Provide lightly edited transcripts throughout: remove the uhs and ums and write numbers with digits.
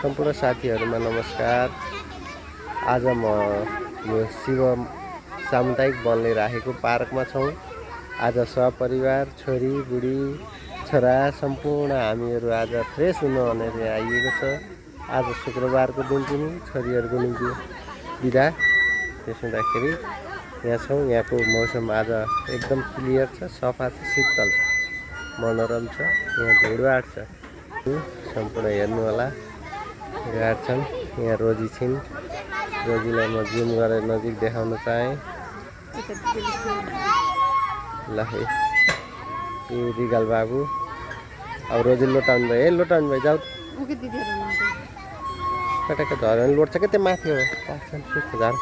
सम्पूर्ण साथीहरुमा नमस्कार। आज म यो शिव सामुदायिक वनले राखेको पार्कमा छौं। आज सपरिवार छोरी बुढी छोरा सम्पूर्ण हामीहरु आज फ्रेश हुन भनेर आइएको छ। आज शुक्रबारको दिन पनि छोरीहरुको निम्ति बिदा। त्यसैदाखेरि यहाँ छौं। यहाँको मौसम आज एकदम क्लियर छ, सफा छ, शीतल छ, मनोरम छ। यहाँ भिडभाड छ। सम्पूर्ण हेर्नु होला। भिडभाड छन्। यहाँ रोजी छिन्। रोजीलाई म जुम गरेर नजिक देखाउन चाहे। ल हे यो रिगाल बाबु। अब रोजी लोटाउनु भयो। ए लोटाउनु भयो, जाऊ। ओके दिदीहरु हुनुहुन्छ। कटाक झर्न लोट्छ के त्यो माथि हो। पाछन् सुस्त झर।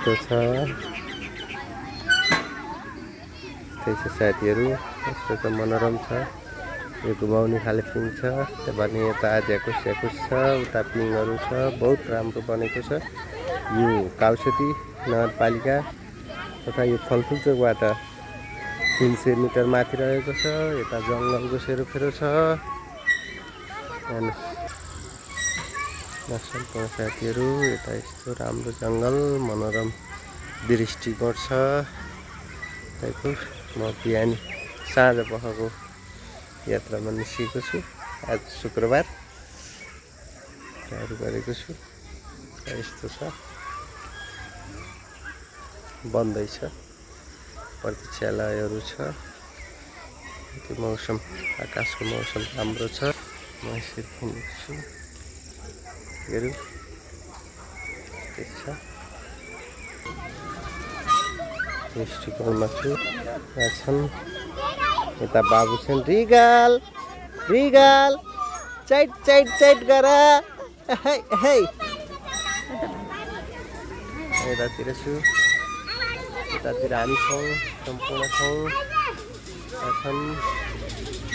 त्यो छ। त्यही साथीहरु यस्तो छ, मनोरम छ। यो घुमाउने खाले पिङ छ। भने यता आज्याकुस स्याकुस छ, उता पिङहरु छ। बहुत राम्रो बनेको छ। यो काउसती नगरपालिका तथा यो फलफुल चोकबाट 300 मिटर माथि रहेको छ। यता जंगलको सेरोफेरो छ। सम्पूर्ण साथीहरु यता यस्तो राम्रो जंगल मनोरम दृष्टिकोण छ। त्यहीको म बिहानी साँझ पखको यात्रामा निस्केको छु। आज शुक्रबार तयारी गरेको छु। यस्तो छ, बन्दै छ। प्रतीक्षालयहरु छ। त्यो मौसम आकाशको मौसम राम्रो छ। म यसरी घुमेको छु। हेरौँ के छ। दृष्टिकोणमा छु। यहाँ छन्। यता बाबु छन्। रिगाल रिगाल चाइट चाइट चाइट गर। हे हे यतातिर छु। यतातिर हामी छौँ। सम्पूर्ण छौँ। छन्।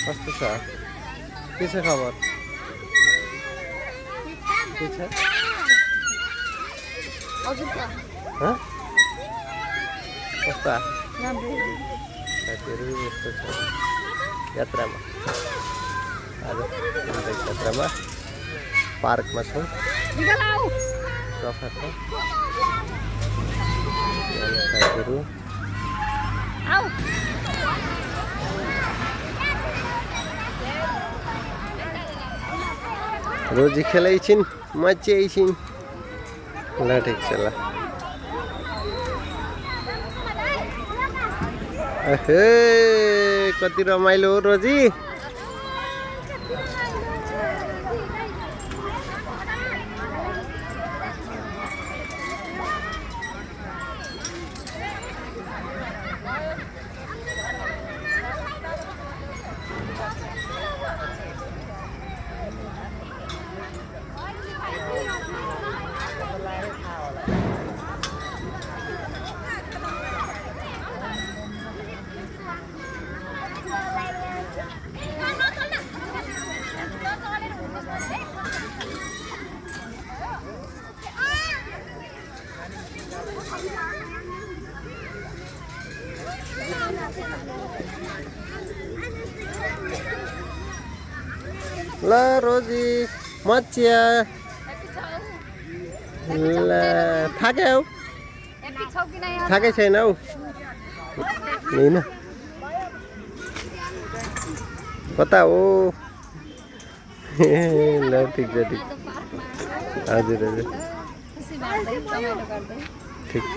कस्तो छ? के छ खबर? के छ? हजुर त ह? कस्तो? राम्रो। साथीहरु यस्तो छ यात्रामा। आज यात्रामा पार्कमा छौँ। निकालाउ सफा छ। साथीहरु आउ। रोजी खेलै छिन्, मच्यै छिन्। ल ठिक छ ल। अहे कति रमाइलो हो रोजी। ल रोजी मचिया। ल थाक्यौ? थाकै छैन हौ। हैन कता हो? ल ठिक छ ठिक। हजुर हजुर ठिक छ।